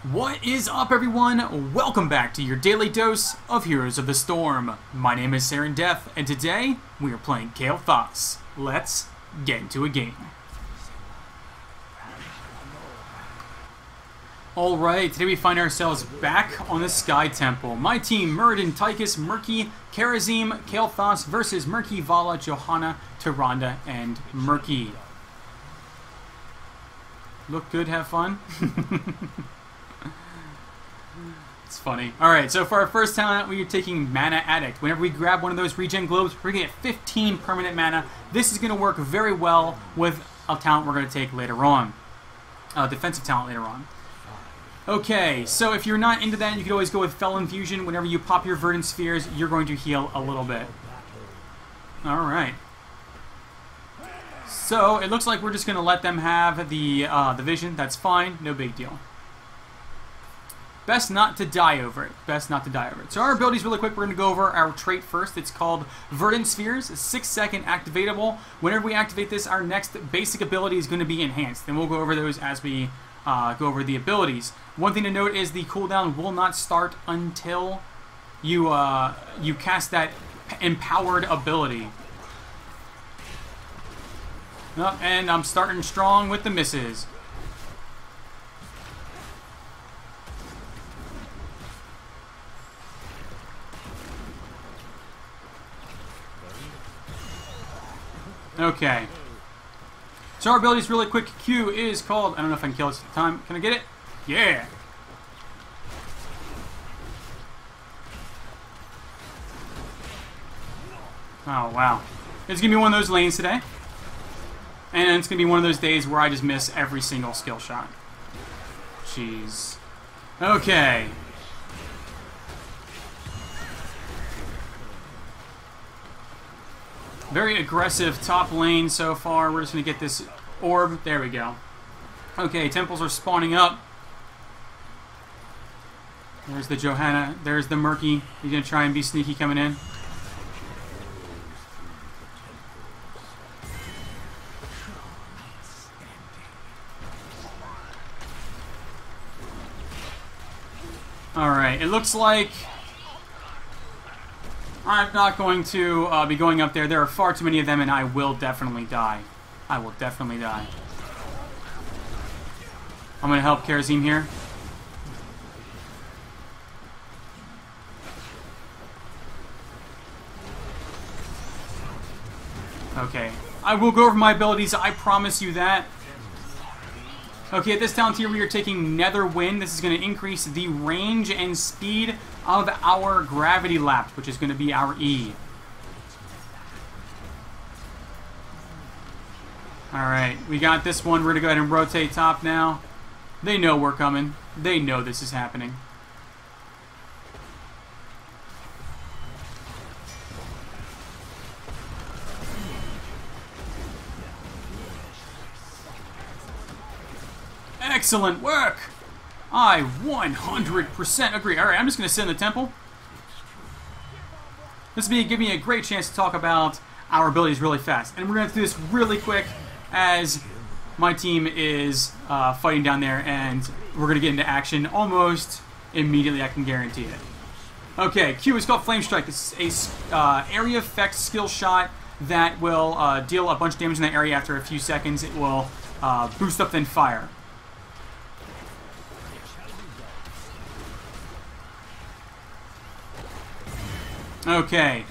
What is up, everyone? Welcome back to your daily dose of Heroes of the Storm. My name is Serendeth, and today we are playing Kael'thas. Let's get into a game. Alright, today we find ourselves back on the Sky Temple. My team, Muradin, Tychus, Murky, Karazim, Kael'thas versus Murky, Vala, Johanna, Tyrande, and Murky. Look good, have fun. It's funny. Alright, so for our first talent, we are taking Mana Addict. Whenever we grab one of those regen globes, we're going to get 15 permanent mana. This is going to work very well with a talent we're going to take later on. Defensive talent later on. Okay, so if you're not into that, you can always go with Fel Infusion. Whenever you pop your Verdant Spheres, you're going to heal a little bit. Alright. So, it looks like we're just going to let them have the vision. That's fine. No big deal. Best not to die over it. Best not to die over it. So our abilities really quick, we're going to go over our trait first. It's called Verdant Spheres. It's 6-second activatable. Whenever we activate this, our next basic ability is going to be enhanced. And we'll go over those as we go over the abilities. One thing to note is the cooldown will not start until you cast that empowered ability. Oh, and I'm starting strong with the misses. Okay. So our abilities really quick. Q is called, I don't know if I can kill this at the time. Can I get it? Yeah. Oh, wow. It's going to be one of those lanes today. And it's going to be one of those days where I just miss every single skill shot. Jeez. Okay. Very aggressive top lane so far. We're just going to get this orb. There we go. Okay, temples are spawning up. There's the Johanna. There's the Murky. He's going to try and be sneaky coming in. Alright, it looks like I'm not going to be going up there. There are far too many of them, and I will definitely die. I will definitely die. I'm going to help Karazim here. Okay. I will go over my abilities, I promise you that. Okay, at this talent here, we are taking Nether Wind. This is going to increase the range and speed of our Gravity Lap, which is going to be our E. Alright, we got this one. We're going to go ahead and rotate top now. They know we're coming. They know this is happening. Excellent work! I 100% agree. Alright, I'm just going to sit in the temple. This will give me a great chance to talk about our abilities really fast. And we're going to do this really quick as my team is fighting down there, and we're going to get into action almost immediately, I can guarantee it. Okay, Q is called Flame Strike. This is a area effect skill shot that will deal a bunch of damage in that area after a few seconds. It will boost up then fire. Okay,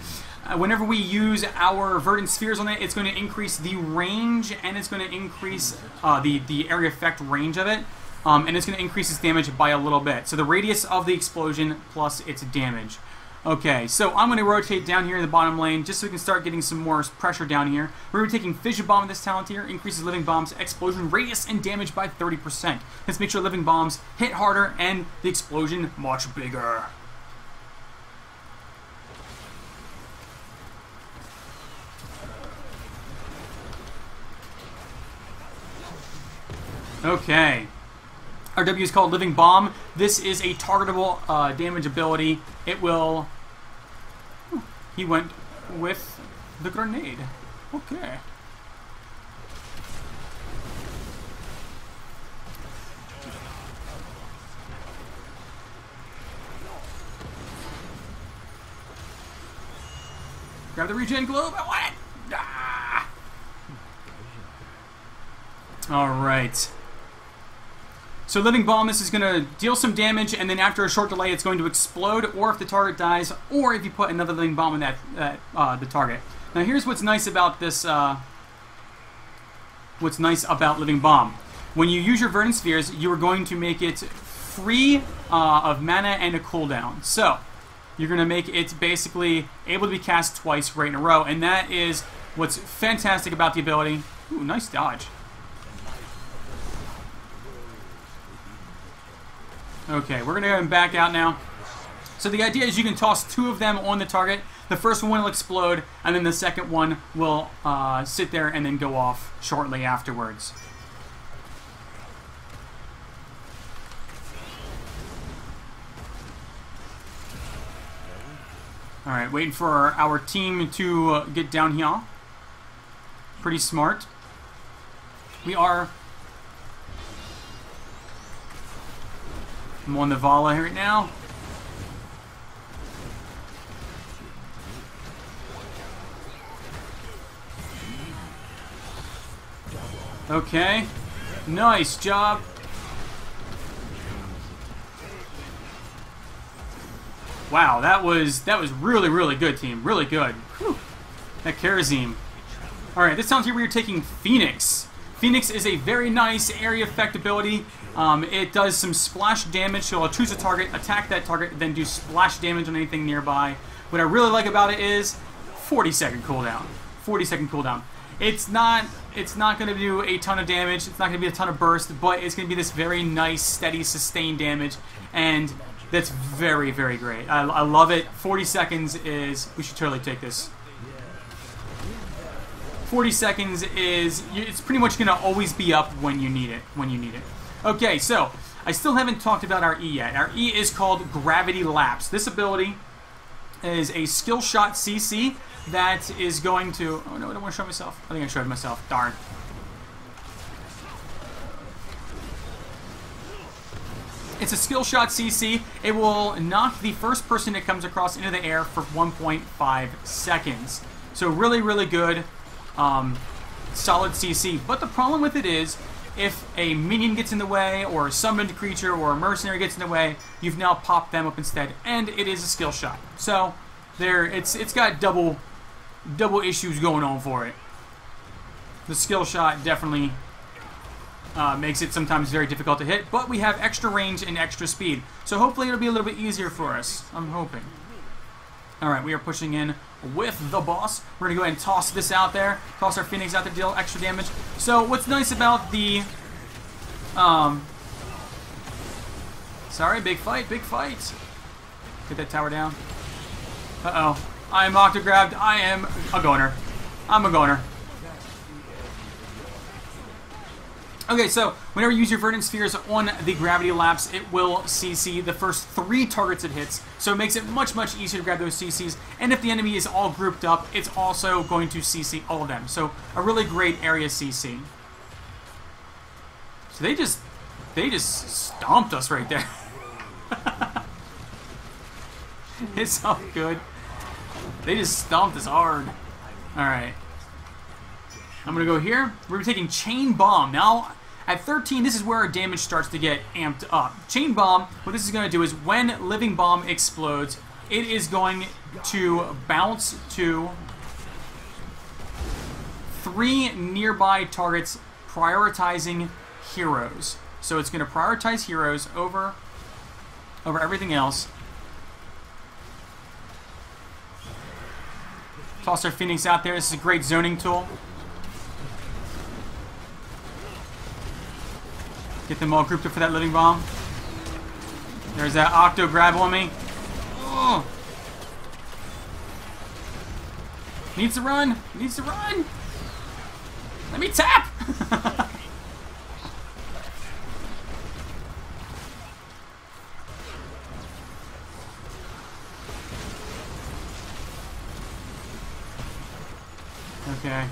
whenever we use our Verdant Spheres on it, it's going to increase the range, and it's going to increase the area effect range of it, and it's going to increase its damage by a little bit. So the radius of the explosion plus its damage. Okay, so I'm going to rotate down here in the bottom lane just so we can start getting some more pressure down here. We're going to be taking Fissure Bomb with this talent here, increases Living Bomb's explosion radius and damage by 30%. Let's make sure Living Bombs hit harder and the explosion much bigger. Okay. Our W is called Living Bomb. This is a targetable damage ability. It will... He went with the grenade. Okay. Grab the regen globe. I want it. Ah! All right. So Living Bomb, this is going to deal some damage, and then after a short delay, it's going to explode, or if the target dies, or if you put another Living Bomb in the target. Now here's what's nice about this, what's nice about Living Bomb. When you use your Verdant Spheres, you are going to make it free of mana and a cooldown. So you're going to make it basically able to be cast twice right in a row, and that is what's fantastic about the ability. Ooh, nice dodge. Okay, we're going to go and back out now. So the idea is you can toss 2 of them on the target. The first one will explode, and then the second one will sit there and then go off shortly afterwards. Alright, waiting for our team to get down here. Pretty smart. We are... I'm on the Vala right now. Okay. Nice job. Wow, that was really, really good, team. Really good. Whew. That Karazim. Alright, this time here we are taking Phoenix. Phoenix is a very nice area effect ability. It does some splash damage, so I'll choose a target, attack that target, then do splash damage on anything nearby. What I really like about it is 40-second cooldown. 40-second cooldown. It's not going to do a ton of damage, it's not going to be a ton of burst, but it's going to be this very nice, steady, sustained damage, and that's very, very great. I love it. 40 seconds is... We should totally take this. 40 seconds is... It's pretty much going to always be up when you need it. Okay, so I still haven't talked about our E yet. Our E is called Gravity Lapse. This ability is a skill shot CC that is going to... Oh no, I don't want to show myself. I think I showed myself. Darn. It's a skill shot CC. It will knock the first person it comes across into the air for 1.5 seconds. So really, really good, solid CC. But the problem with it is, if a minion gets in the way, or a summoned creature, or a mercenary gets in the way, you've now popped them up instead, and it is a skill shot. So it's got double issues going on for it. The skill shot definitely makes it sometimes very difficult to hit, but we have extra range and extra speed, so hopefully it'll be a little bit easier for us. I'm hoping. Alright, we are pushing in with the boss. We're going to go ahead and toss this out there. Toss our Phoenix out there to deal extra damage. So what's nice about the... Sorry, big fight, big fight. Get that tower down. Uh-oh. I am octograbbed. I am a goner. I'm a goner. Okay, so whenever you use your Verdant Spheres on the Gravity Lapse, it will CC the first 3 targets it hits, so it makes it much, much easier to grab those CCs, and if the enemy is all grouped up, it's also going to CC all of them, so a really great area CC. So they just stomped us right there. It's all good. They just stomped us hard. Alright. I'm going to go here. We're taking Chain Bomb. Now, at 13, this is where our damage starts to get amped up. Chain Bomb, what this is going to do is when Living Bomb explodes, it is going to bounce to 3 nearby targets, prioritizing heroes. So it's going to prioritize heroes over everything else. Toss our Phoenix out there. This is a great zoning tool. Get them all grouped up for that Living Bomb. There's that Octo grab on me. Oh. Needs to run. Needs to run. Let me tap. Okay.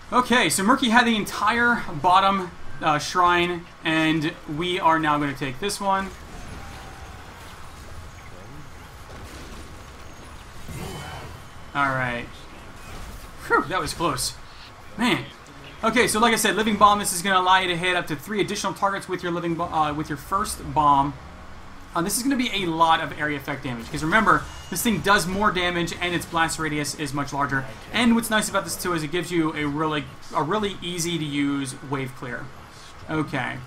Okay, so Murky had the entire bottom shrine, and we are now going to take this one. Alright. Whew, that was close. Man. Okay, so like I said, Living Bomb, this is going to allow you to hit up to 3 additional targets with your with your first bomb. This is going to be a lot of area effect damage, because remember, this thing does more damage, and its blast radius is much larger. And what's nice about this, too, is it gives you a really easy-to-use wave clear. Okay.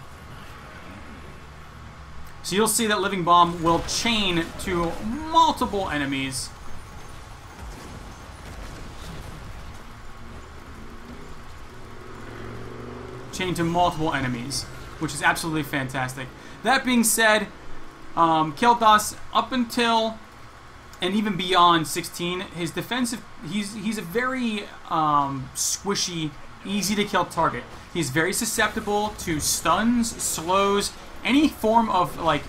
So you'll see that Living Bomb will chain to multiple enemies. Chain to multiple enemies, which is absolutely fantastic. That being said, Kael'thas, up until and even beyond 16, his defensive, he's a very squishy, easy to kill target. He's very susceptible to stuns, slows, any form of like.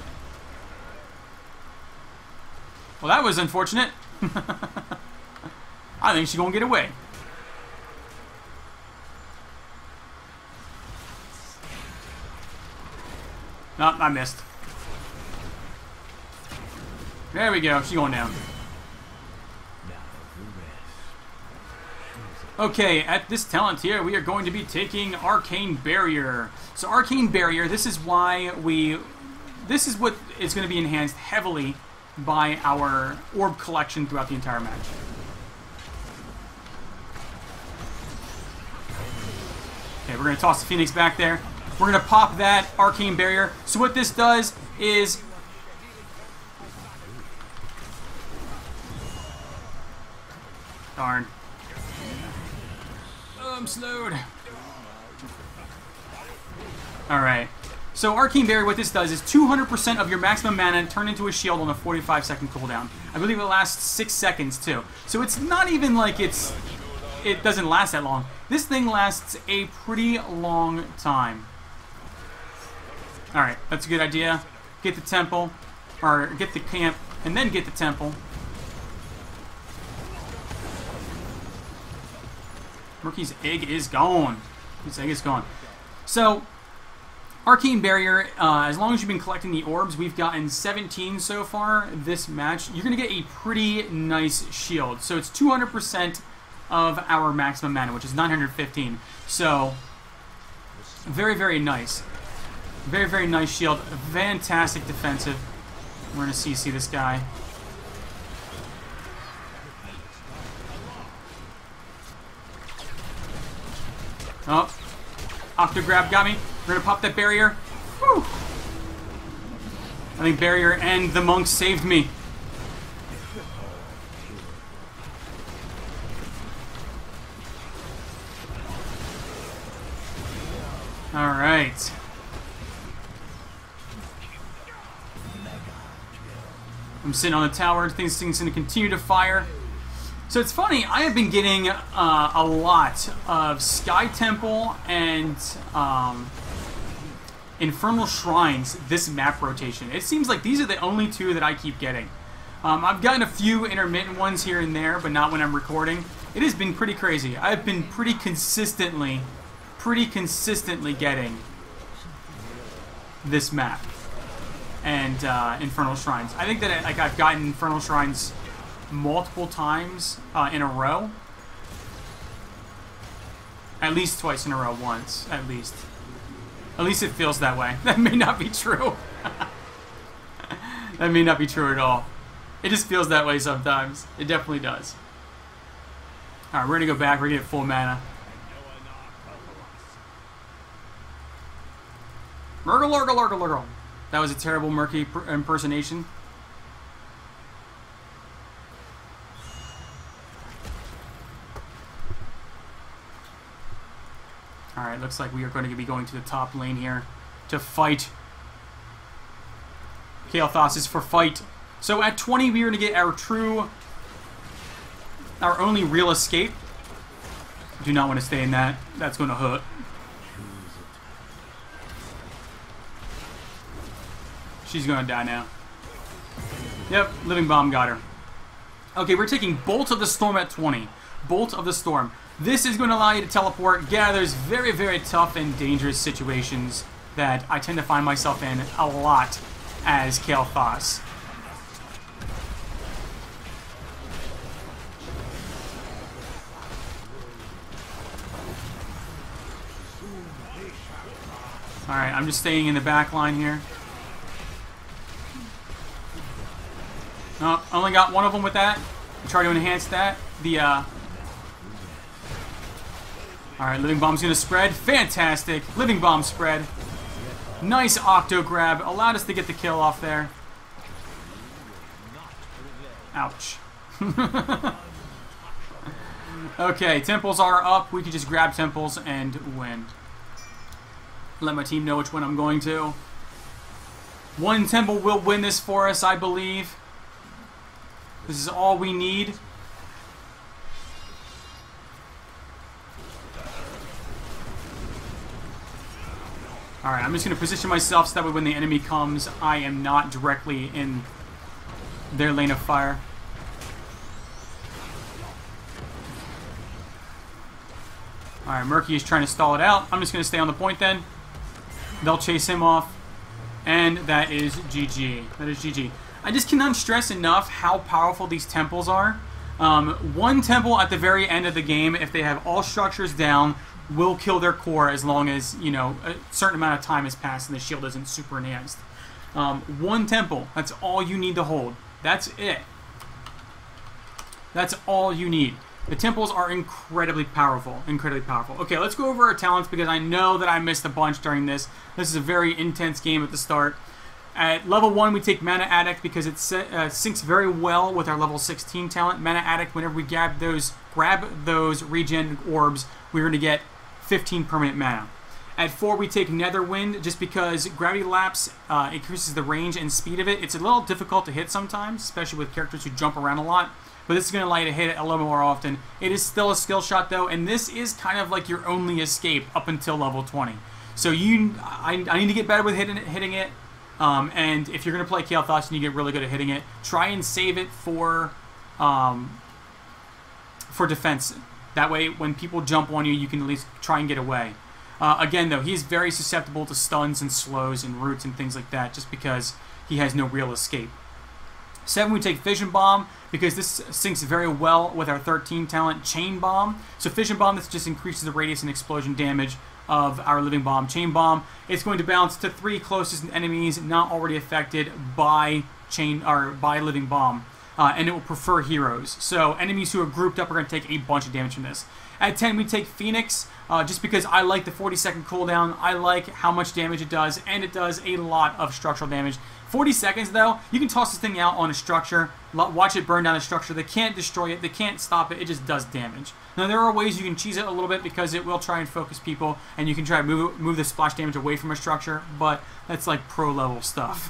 Well, that was unfortunate. I think she's gonna get away. No, I missed. There we go. She's going down. Okay, at this talent here, we are going to be taking Arcane Barrier. So Arcane Barrier, this is why this is what is going to be enhanced heavily by our orb collection throughout the entire match. Okay, we're going to toss the Phoenix back there. We're going to pop that Arcane Barrier. So what this does is... Darn. Oh, I'm slowed. Alright. So Arcane Barrier, what this does is 200% of your maximum mana turned into a shield on a 45-second cooldown. I believe it lasts 6 seconds, too. So it's not even like it doesn't last that long. This thing lasts a pretty long time. Alright, that's a good idea. Get the temple, or get the camp, and then get the temple. Murky's egg is gone. His egg is gone. So, Arcane Barrier, as long as you've been collecting the orbs, we've gotten 17 so far this match. You're going to get a pretty nice shield. So it's 200% of our maximum mana, which is 915. So, very, very nice. Very, very nice shield. Fantastic defensive. We're going to CC this guy. Oh. Octograb got me. We're going to pop that barrier. Whew. I think barrier and the monk saved me. Alright. I'm sitting on the tower. This thing's going to continue to fire. So it's funny, I have been getting a lot of Sky Temple and Infernal Shrines this map rotation. It seems like these are the only two that I keep getting. I've gotten a few intermittent ones here and there, but not when I'm recording. It has been pretty crazy. I've been pretty consistently getting this map and Infernal Shrines. I think that I've gotten Infernal Shrines multiple times in a row. At least twice in a row, once, at least. At least it feels that way. That may not be true. That may not be true at all. It just feels that way sometimes. It definitely does. Alright, we're gonna go back. We're gonna get full mana. Murgle, lurgle, lurgle, lurgle. That was a terrible Murky impersonation. Alright, looks like we are going to be going to the top lane here to fight. Kael'thas is for fight. So at 20, we are going to get our only real escape. Do not want to stay in that. That's going to hurt. She's going to die now. Yep, Living Bomb got her. Okay, we're taking Bolt of the Storm at 20. Bolt of the Storm. This is going to allow you to teleport, get out of those very, very tough and dangerous situations that I tend to find myself in a lot as Kael'thas. Alright, I'm just staying in the back line here. Oh, only got one of them with that. Try to enhance that. Alright, Living Bomb's going to spread. Fantastic. Living Bomb spread. Nice Octo grab. Allowed us to get the kill off there. Ouch. Okay, temples are up. We can just grab temples and win. Let my team know which one I'm going to. One temple will win this for us, I believe. This is all we need. Alright, I'm just going to position myself so that way when the enemy comes, I am not directly in their lane of fire. Alright, Murky is trying to stall it out. I'm just going to stay on the point then. They'll chase him off. And that is GG. That is GG. I just cannot stress enough how powerful these temples are. One temple at the very end of the game, if they have all structures down, will kill their core as long as, you know, a certain amount of time has passed and the shield isn't super enhanced. One temple, that's all you need to hold. That's it. That's all you need. The temples are incredibly powerful. Incredibly powerful. Okay, let's go over our talents because I know that I missed a bunch during this. This is a very intense game at the start. At level 1, we take Mana Addict because it syncs very well with our level 16 talent. Mana Addict, whenever we grab those regen orbs, we're going to get 15 permanent mana. At 4, we take Netherwind just because Gravity Lapse increases the range and speed of it. It's a little difficult to hit sometimes, especially with characters who jump around a lot. But this is going to allow you to hit it a little more often. It is still a skill shot though, and this is kind of like your only escape up until level 20. So I need to get better with hitting it. And if you're going to play Kael'thas and you get really good at hitting it, try and save it for defense. That way, when people jump on you, you can at least try and get away. Again, though, he's very susceptible to stuns and slows and roots and things like that, just because he has no real escape. 7, we take Fission Bomb, because this syncs very well with our 13 talent, Chain Bomb. So Fission Bomb, this just increases the radius and explosion damage of our Living Bomb. Chain Bomb, it's going to bounce to 3 closest enemies not already affected by Living Bomb. And it will prefer heroes. So enemies who are grouped up are going to take a bunch of damage from this. At 10, we take Phoenix, just because I like the 40-second cooldown. I like how much damage it does, and it does a lot of structural damage. 40 seconds, though, you can toss this thing out on a structure, watch it burn down a structure. They can't destroy it, they can't stop it, it just does damage. Now, there are ways you can cheese it a little bit because it will try and focus people, and you can try to move the splash damage away from a structure, but that's like pro-level stuff.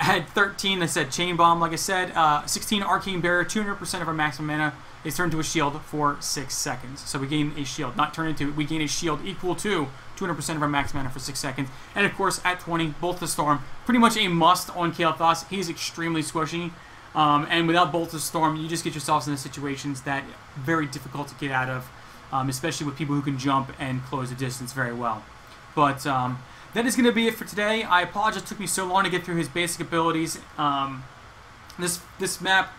At 13, I said Chain Bomb, like I said. 16, Arcane Barrier, 200% of our maximum mana is turned into a shield for 6 seconds. So we gain a shield, not turn into, we gain a shield equal to 200% of our max mana for 6 seconds. And of course, at 20, Bolt of Storm, pretty much a must on Kael'thas. He's extremely squishy. And without Bolt of Storm, you just get yourselves into situations that are very difficult to get out of, especially with people who can jump and close the distance very well. But that is going to be it for today. I apologize it took me so long to get through his basic abilities. This map,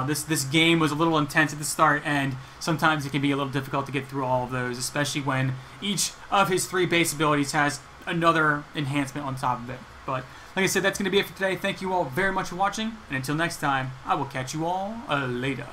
this game was a little intense at the start, and sometimes it can be a little difficult to get through all of those, especially when each of his 3 base abilities has another enhancement on top of it. But like I said, that's going to be it for today. Thank you all very much for watching, and until next time, I will catch you all later.